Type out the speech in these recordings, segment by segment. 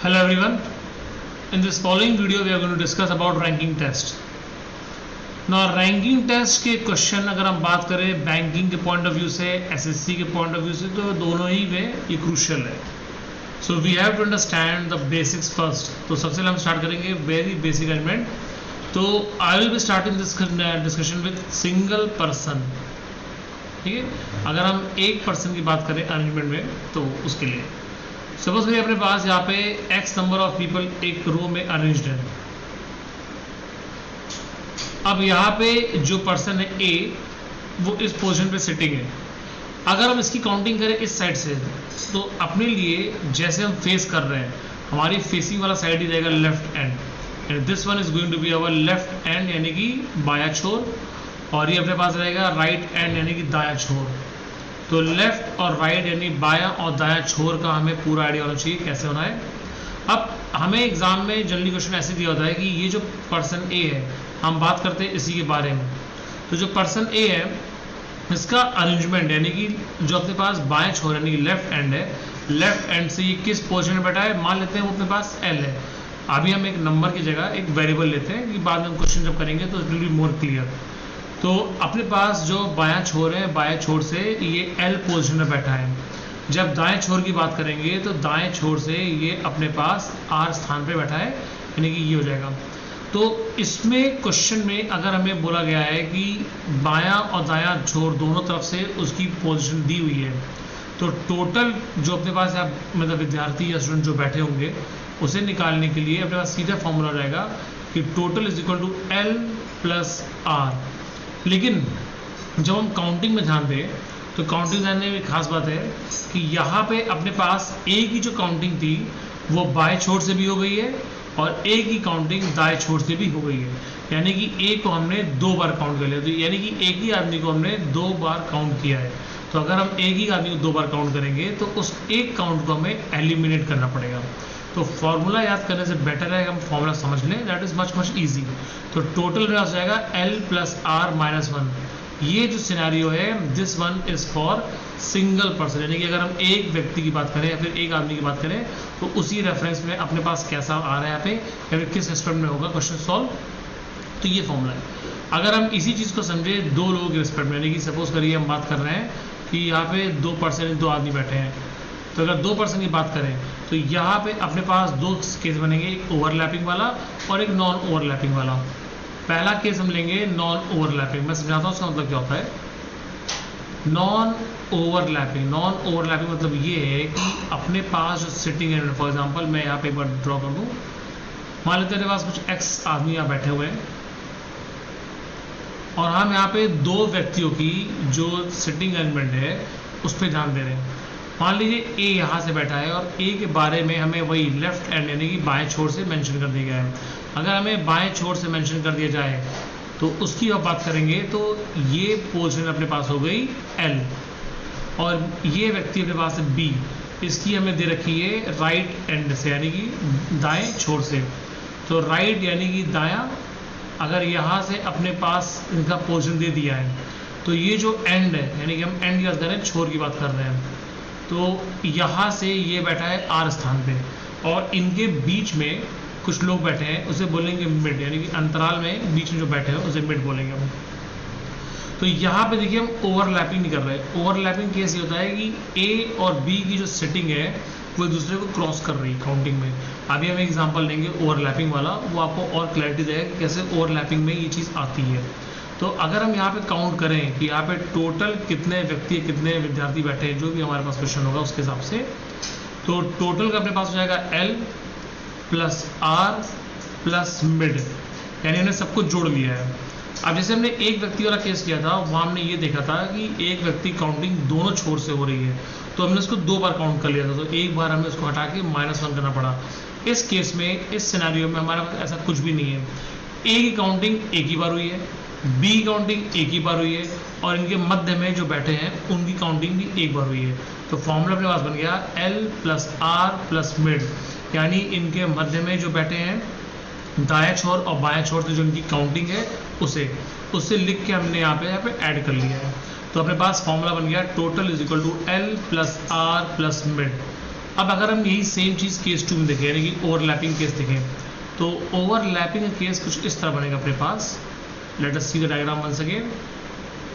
Hello everyone. In this following video we are going to discuss about ranking test. Now ranking test के question अगर हम बात करें banking के point of view से, SSC के पॉइंट ऑफ व्यू से, तो दोनों ही में ये क्रूशियल है. So we have to understand the basics first. तो सबसे पहले हम स्टार्ट करेंगे वेरी बेसिक एलिमेंट. तो I will be starting this discussion with single person. ठीक है, अगर हम एक पर्सन की बात करें अरेंजमेंट में तो उसके लिए सपोज करिए अपने पास यहाँ पे एक्स नंबर ऑफ पीपल एक रो में अरेंज्ड है. अब यहाँ पे जो पर्सन है ए, वो इस पोजीशन पे सिटिंग है. अगर हम इसकी काउंटिंग करें इस साइड से, तो अपने लिए जैसे हम फेस कर रहे हैं, हमारी फेसिंग वाला साइड ही रहेगा left end, and this one is going to be our left end यानी कि बाया छोर, और ये अपने पास रहेगा राइट एंड यानी कि दाया छोर. तो लेफ्ट और राइट यानी बायां और दायां छोर का हमें पूरा आइडिया होना चाहिए कैसे होना है. अब हमें एग्जाम में जनरली क्वेश्चन ऐसे दिया होता है कि ये जो पर्सन ए है, हम बात करते हैं इसी के बारे में. तो जो पर्सन ए है, इसका अरेंजमेंट यानी कि जो अपने पास बाएं छोर यानी कि लेफ्ट एंड है, लेफ्ट एंड से ये किस पोजीशन में बैठा है. मान लेते हैं वो अपने पास एल है. अभी हम एक नंबर की जगह एक वेरिएबल लेते हैं कि बाद में हम क्वेश्चन जब करेंगे तो it will be more clear. तो अपने पास जो बायां छोर है, बाएं छोर से ये एल पोजीशन में बैठा है. जब दाएं छोर की बात करेंगे तो दाएं छोर से ये अपने पास आर स्थान पे बैठा है, यानी कि ये हो जाएगा. तो इसमें क्वेश्चन में अगर हमें बोला गया है कि बायां और दायां छोर दोनों तरफ से उसकी पोजीशन दी हुई है, तो टोटल जो अपने पास आप मतलब विद्यार्थी या स्टूडेंट जो बैठे होंगे, उसे निकालने के लिए अपने पास सीधा फॉर्मूला रहेगा कि total is equal to L plus R. लेकिन जब हम काउंटिंग में ध्यान दें तो काउंटिंग जानने में खास बात है कि यहाँ पे अपने पास ए की जो काउंटिंग थी वो बाएं छोर से भी हो गई है और ए की काउंटिंग दाएं छोर से भी हो गई है. यानी कि ए को हमने 2 बार काउंट कर लिया. तो यानी कि एक ही आदमी को हमने 2 बार काउंट किया है. तो अगर हम एक ही आदमी को 2 बार काउंट करेंगे तो उस एक काउंट को हमें एलिमिनेट करना पड़ेगा. तो फॉर्मूला याद करने से बेटर है हम फॉर्मूला समझ लें, दैट इज मच ईजी. तो टोटल मेरा हो जाएगा एल प्लस आर माइनस 1. ये जो सिनेरियो है, this one is for single person. यानी कि अगर हम एक व्यक्ति की बात करें या फिर एक आदमी की बात करें तो उसी रेफरेंस में अपने पास कैसा आ रहा है यहाँ पे, या फिर किस रिस्पेक्ट में होगा क्वेश्चन सॉल्व. तो ये फॉर्मूला है. अगर हम इसी चीज़ को समझे 2 लोगों के रिस्पेक्ट में, यानी कि सपोज करिए हम बात कर रहे हैं कि यहाँ पे 2 पर्सन 2 आदमी बैठे हैं. तो अगर 2 पर्सन की बात करें तो यहाँ पे अपने पास 2 केस बनेंगे, एक ओवरलैपिंग वाला और एक नॉन ओवरलैपिंग वाला. पहला केस हम लेंगे नॉन ओवरलैपिंग. मैं समझाता हूँ उसका मतलब क्या होता है. नॉन ओवरलैपिंग मतलब ये है कि अपने पास जो सिटिंग है, फॉर एग्जांपल मैं यहाँ पे एक बार ड्रॉ कर दूँ. मान लेते हैं मेरे पास कुछ एक्स आदमी यहाँ बैठे हुए हैं और हम यहाँ पे 2 व्यक्तियों की जो सिटिंग अरेंजमेंट है उस पर ध्यान दे रहे हैं. मान लीजिए ए यहाँ से बैठा है और ए के बारे में हमें वही लेफ्ट एंड यानी कि बाएं छोर से मेंशन कर दिया गया है. अगर हमें बाएं छोर से मेंशन कर दिया जाए तो उसकी अब बात करेंगे तो ये पोजीशन अपने पास हो गई एल, और ये व्यक्ति अपने पास है बी. इसकी हमें दे रखी है राइट एंड से यानी कि दाएं छोर से. तो राइट यानी कि दायां, अगर यहाँ से अपने पास इनका पोजीशन दे दिया है तो ये जो एंड है, यानी कि हम एंड की बात कर रहे हैं, छोर की बात कर रहे हैं, तो यहाँ से ये बैठा है आर स्थान पे और इनके बीच में कुछ लोग बैठे हैं, उसे बोलेंगे मिड, यानी कि अंतराल में बीच में जो बैठे हैं उसे मिड बोलेंगे हम. तो यहाँ पे देखिए हम ओवरलैपिंग नहीं कर रहे. ओवरलैपिंग केस ये होता है कि ए और बी की जो सेटिंग है वो एक दूसरे को क्रॉस कर रही है काउंटिंग में. अभी हम एग्जांपल लेंगे ओवरलैपिंग वाला, वो आपको और क्लैरिटी देगा कि कैसे ओवरलैपिंग में ये चीज़ आती है. तो अगर हम यहाँ पे काउंट करें कि यहाँ पे टोटल कितने व्यक्ति कितने विद्यार्थी बैठे हैं, जो भी हमारे पास क्वेश्चन होगा उसके हिसाब से, तो टोटल का अपने पास हो जाएगा L plus R plus mid, यानी हमने सबको जोड़ लिया है. अब जैसे हमने एक व्यक्ति वाला केस किया था, वहाँ हमने ये देखा था कि एक व्यक्ति काउंटिंग दोनों छोर से हो रही है, तो हमने उसको 2 बार काउंट कर लिया था. तो एक बार हमें उसको हटा के -1 करना पड़ा. इस केस में, इस सिनेरियो में हमारे पास ऐसा कुछ भी नहीं है. ए की काउंटिंग एक ही बार हुई है, बी की काउंटिंग एक ही बार हुई है, और इनके मध्य में जो बैठे हैं उनकी काउंटिंग भी एक बार हुई है. तो फॉर्मूला अपने पास बन गया L plus R plus mid, यानी इनके मध्य में जो बैठे हैं दाएं छोर और बाएं छोर से जो इनकी काउंटिंग है उसे लिख के हमने यहाँ पे ऐड कर लिया है. तो अपने पास फॉर्मूला बन गया total is equal to L plus R plus mid. अब अगर हम यही सेम चीज़ केस 2 में देखें, यानी कि ओवरलैपिंग केस देखें, तो ओवरलैपिंग केस कुछ इस तरह बनेगा अपने पास। Let us see the diagram once again.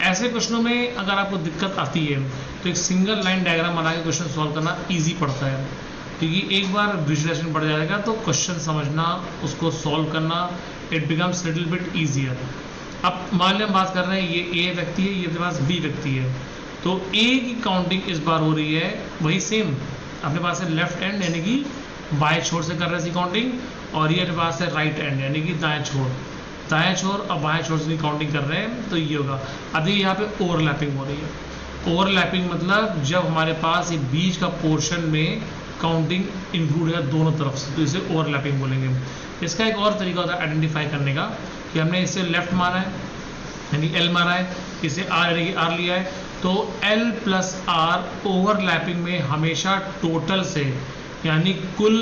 ऐसे क्वेश्चनों में अगर आपको दिक्कत आती है तो एक सिंगल लाइन डायग्राम बना के क्वेश्चन सॉल्व करना ईजी पड़ता है, क्योंकि एक बार विजुअलाइजेशन पड़ जाएगा तो क्वेश्चन समझना, उसको सॉल्व करना, it becomes little bit easier. अब मान लिया हम बात कर रहे हैं ये ए व्यक्ति है, ये अपने पास बी व्यक्ति है, तो ए की काउंटिंग इस बार हो रही है वही सेम अपने पास है लेफ्ट एंड यानी कि बाएं छोर से कर रहे हैं काउंटिंग, और ये अपने पास है राइट एंड यानी कि दाएं छोर और बाएं छोर से काउंटिंग कर रहे हैं, तो ये होगा। अभी यहाँ पे ओवरलैपिंग हो रही है। ओवरलैपिंग मतलब जब हमारे पास ये बीच का पोर्शन में काउंटिंग इंक्लूड है दोनों तरफ से, तो इसे ओवरलैपिंग बोलेंगे। इसका एक और तरीका होता है आइडेंटिफाई करने का कि हमने इसे लेफ्ट मारा है यानी एल मारा है, इसे आर यानी कि आर लिया है, तो एल प्लस आर ओवरलैपिंग में हमेशा टोटल से यानी कुल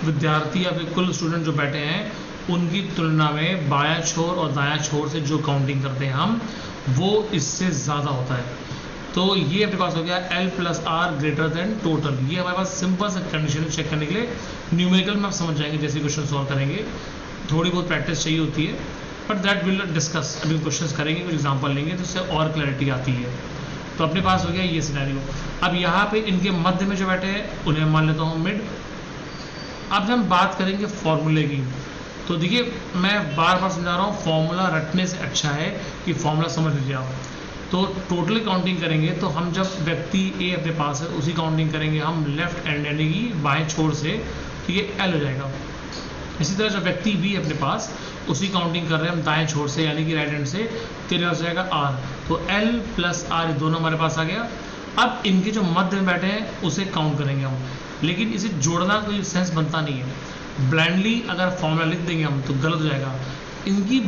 विद्यार्थी या फिर कुल स्टूडेंट जो बैठे हैं उनकी तुलना में बायां छोर और दायां छोर से जो काउंटिंग करते हैं हम, वो इससे ज़्यादा होता है। तो ये अपने पास हो गया L plus R greater than total. ये हमारे पास सिंपल सा कंडीशन चेक करने के लिए, न्यूमेरिकल में आप समझ जाएंगे जैसे क्वेश्चन सॉल्व करेंगे, थोड़ी बहुत प्रैक्टिस चाहिए होती है, बट दैट विल डिस्कस। अभी क्वेश्चन करेंगे, कुछ एग्जाम्पल लेंगे तो उससे और क्लैरिटी आती है। तो अपने पास हो गया ये सिनेरियो। अब यहाँ पे इनके मध्य में जो बैठे हैं उन्हें मान लेता हूँ मिड। अब जब हम बात करेंगे फॉर्मूले की, तो देखिए मैं बार बार समझा रहा हूँ, फॉर्मूला रटने से अच्छा है कि फॉर्मूला समझ लीजिए आप। तो टोटल काउंटिंग करेंगे तो हम जब व्यक्ति ए अपने पास है उसी काउंटिंग करेंगे हम लेफ्ट एंड यानी कि बाएं छोर से, तो ये एल हो जाएगा। इसी तरह जब व्यक्ति बी अपने पास उसी काउंटिंग कर रहे हैं हम दाएं छोर से यानी कि राइट हैंड से, तेरे हो जाएगा आर, तो एल प्लस आर ये दोनों हमारे पास आ गया। अब इनके जो मध्य में बैठे हैं उसे काउंट करेंगे हम, लेकिन इसे जोड़ना कोई सेंस बनता नहीं है। ब्लाइंडली अगर फॉर्मूला लिख देंगे हम तो गलत हो जाएगा। इनकी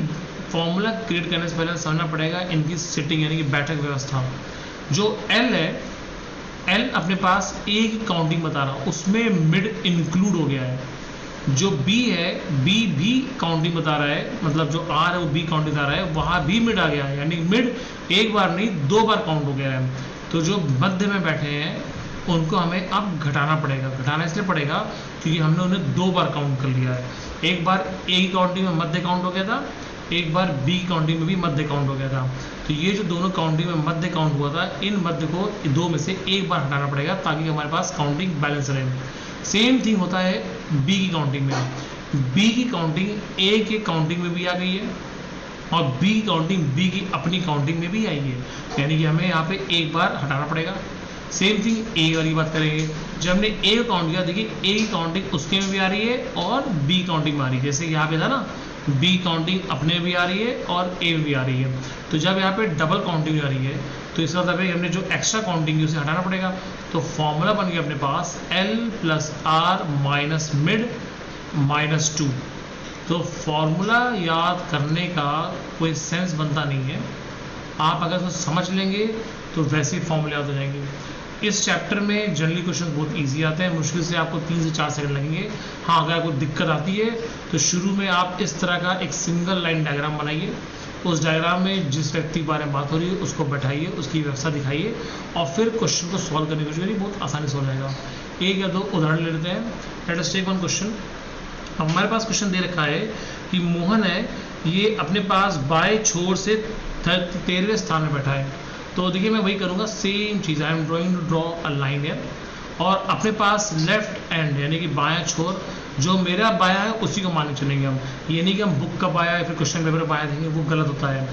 फॉर्मूला क्रिएट करने से पहले समझना पड़ेगा इनकी सिटिंग यानी कि बैठक व्यवस्था। जो एल है, एल अपने पास ए की काउंटिंग बता रहा, उसमें मिड इंक्लूड हो गया है। जो बी है, बी भी काउंटिंग बता रहा है, मतलब जो आर है वो बी काउंटिंग बता रहा है, वहाँ भी मिड आ गया है, यानी मिड एक बार नहीं 2 बार काउंट हो गया है। तो जो मध्य में बैठे हैं उनको हमें अब घटाना पड़ेगा। घटाना इसलिए पड़ेगा क्योंकि हमने उन्हें 2 बार काउंट कर लिया है। एक बार ए की काउंटिंग में मध्य काउंट हो गया था, एक बार बी की काउंटिंग में भी मध्य काउंट हो गया था। तो ये जो दोनों काउंटिंग में मध्य काउंट हुआ था, इन मध्य को 2 में से एक बार हटाना पड़ेगा ताकि हमारे पास काउंटिंग बैलेंस रहे। सेम थिंग होता है बी की काउंटिंग में। बी की काउंटिंग ए के काउंटिंग में भी आ गई है और बी की काउंटिंग बी की अपनी काउंटिंग में भी आई है, यानी कि हमें यहाँ पे एक बार हटाना पड़ेगा। सेम थिंग ए वाली बात करेंगे, जब हमने ए को काउंट किया, देखिए ए की काउंटिंग उसके में भी आ रही है और बी काउंटिंग में आ रही है। जैसे यहाँ पे था ना, बी काउंटिंग अपने में भी आ रही है और ए में भी आ रही है। तो जब यहाँ पे डबल काउंटिंग आ रही है तो इसका मतलब है हमने जो एक्स्ट्रा काउंटिंग है उसे हटाना पड़ेगा। तो फॉर्मूला बन गया अपने पास L plus R minus mid minus 2। तो फॉर्मूला याद करने का कोई सेंस बनता नहीं है, आप अगर उसको समझ लेंगे तो वैसे ही फॉर्मूले याद हो जाएंगे। इस चैप्टर में जनरली क्वेश्चन बहुत इजी आते हैं, मुश्किल से आपको 3 से 4 सेकंड लगेंगे। हाँ, अगर आपको दिक्कत आती है तो शुरू में आप इस तरह का एक सिंगल लाइन डायग्राम बनाइए, उस डायग्राम में जिस व्यक्ति के बारे में बात हो रही है उसको बैठाइए, उसकी व्यवस्था दिखाइए और फिर क्वेश्चन को सॉल्व करने की कोशिश करिए, बहुत आसानी से हो जाएगा। 1 या 2 उदाहरण ले लेते हैं। Let us take one question. हमारे पास क्वेश्चन दे रखा है कि मोहन है, ये अपने पास बाएं छोर से 13वें स्थान में बैठा है। तो देखिए मैं वही करूँगा, सेम चीज़, I am going to draw a line है, और अपने पास लेफ्ट एंड यानी कि बायां छोर, जो मेरा बाया है उसी को माने चलेंगे हम। ये नहीं कि हम बुक का बाया या फिर क्वेश्चन पेपर बाया देंगे, वो गलत होता है।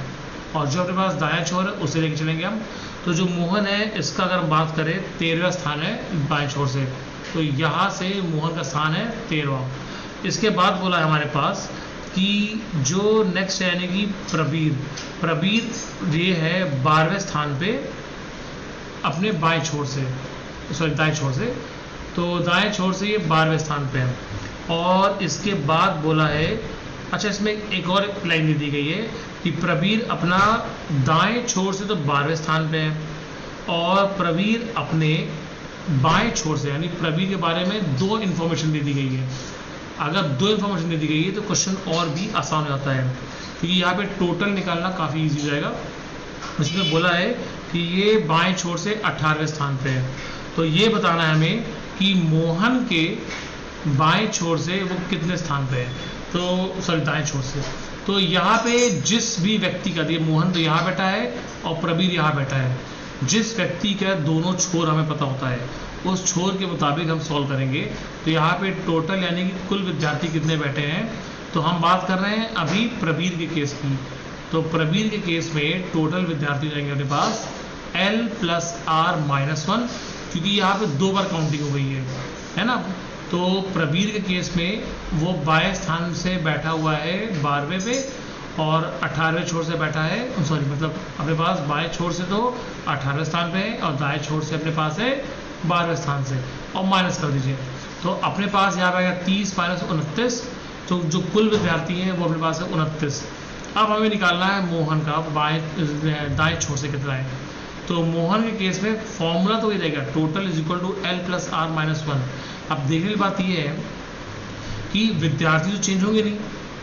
और जो अपने पास दायां छोर है उसे लेके चलेंगे हम। तो जो मोहन है इसका अगर हम बात करें 13वां स्थान है बाएं छोर से, तो यहाँ से मोहन का स्थान है 13वां। इसके बाद बोला है हमारे पास कि जो नेक्स्ट है यानी कि प्रबीर ये है 12वें स्थान पे अपने बाएं छोर से, सॉरी दाएं छोर से, तो दाएं छोर से ये 12वें स्थान पे है। और इसके बाद बोला है, अच्छा इसमें एक और लाइन भी दी गई है कि प्रबीर अपना दाएं छोर से तो 12वें स्थान पे है और प्रबीर अपने बाएं छोर से, यानी प्रबीर के बारे में 2 इन्फॉर्मेशन दे दी गई है। अगर 2 इन्फॉर्मेशन दे दी गई है तो क्वेश्चन और भी आसान हो जाता है, क्योंकि यहाँ पे टोटल निकालना काफ़ी इजी हो जाएगा। इसमें बोला है कि ये बाएं छोर से 18वें स्थान पे है, तो ये बताना है हमें कि मोहन के बाएं छोर से वो कितने स्थान पे है, तो सॉरी दाएं छोर से। तो यहाँ पे जिस भी व्यक्ति का, ये मोहन तो यहाँ बैठा है और प्रबीर यहाँ बैठा है, जिस व्यक्ति का दोनों छोर हमें पता होता है उस छोर के मुताबिक हम सॉल्व करेंगे। तो यहाँ पे टोटल यानी कि कुल विद्यार्थी कितने बैठे हैं, तो हम बात कर रहे हैं अभी प्रबीर के केस की। तो प्रबीर के केस में टोटल विद्यार्थी हो जाएंगे अपने पास L + R-1, क्योंकि यहाँ पे 2 बार काउंटिंग हो गई है ना। तो प्रबीर के केस में वो बाएं स्थान से बैठा हुआ है 12वें पे और 18वें छोर से बैठा है, सॉरी मतलब अपने पास बाएं छोर से तो 18वें स्थान पे है और दाएं छोर से अपने पास है 12वें स्थान से, और माइनस कर दीजिए। तो अपने पास यहाँ पे आएगा 30 - 29, तो जो कुल विद्यार्थी हैं वो अपने पास है 29। अब हमें निकालना है मोहन का दाएं छोर से कितना है। तो मोहन के केस में फॉर्मूला तो ये रहेगा टोटल = L + R-1। अब देखने की बात ये है कि विद्यार्थी तो चेंज होंगे नहीं,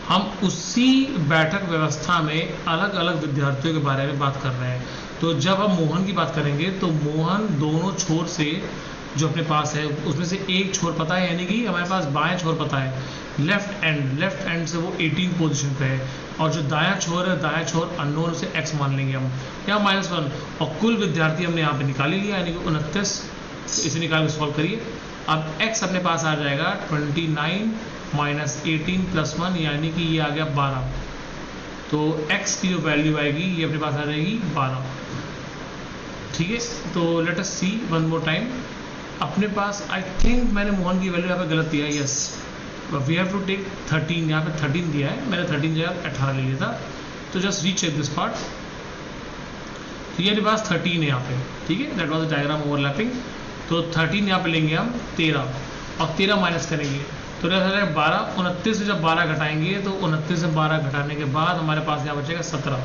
हम उसी बैठक व्यवस्था में अलग अलग विद्यार्थियों के बारे में बात कर रहे हैं। तो जब हम मोहन की बात करेंगे तो मोहन दोनों छोर से जो अपने पास है उसमें से एक छोर पता है, यानी कि हमारे पास बाएं छोर पता है, लेफ्ट एंड से वो 18 पोजीशन पे है, और जो दायां छोर है दायां छोर अननोन से x मान लेंगे हम, या -1, और कुल विद्यार्थी हमने यहाँ पे निकाल ही लिया यानी कि 29। तो इसे निकाल के सॉल्व करिए। अब x अपने पास आ जाएगा 29 - 18 + 1 यानी कि ये आ गया 12। तो x की जो वैल्यू आएगी ये अपने पास आ जाएगी 12। ठीक है, तो लेट अस सी वन मोर टाइम। अपने पास आई थिंक मैंने मोहन की वैल्यू यहाँ पे गलत दिया है, yes we have to take 13, यहाँ पे 13 दिया है, मैंने 13 जगह 18 ले लिया था। तो जस्ट रीचेक दिस पार्ट। तो ये मेरे पास 13 है यहाँ पे, ठीक है, that was the diagram overlapping. तो 13 यहाँ पे लेंगे हम 13 और 13 माइनस करेंगे तो रहता है 12। 29 से जब 12 घटाएंगे तो 29 से 12 घटाने के बाद हमारे पास यहाँ बचेगा 17।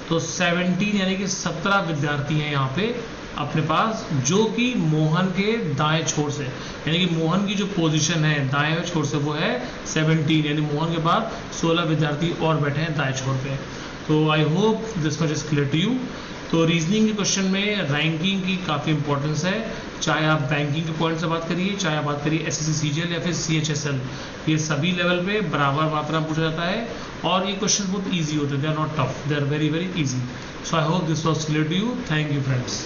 तो 17 यानी कि 17 विद्यार्थी हैं यहाँ पे अपने पास, जो कि मोहन के दाएं छोर से, यानी कि मोहन की जो पोजीशन है दाएं छोर से वो है 17, यानी मोहन के बाद 16 विद्यार्थी और बैठे हैं दाएं छोर पे। तो I hope this much is clear to you. तो रीजनिंग के क्वेश्चन में रैंकिंग की काफ़ी इंपॉर्टेंस है, चाहे आप बैंकिंग के पॉइंट से बात करिए, चाहे आप बात करिए SSC CGL या फिर CHSL, ये सभी लेवल पे बराबर मात्रा में पूछा जाता है और ये क्वेश्चन बहुत ईजी होते हैं, they are not tough, they are very very easy. So I hope this was clear to you. Thank you friends.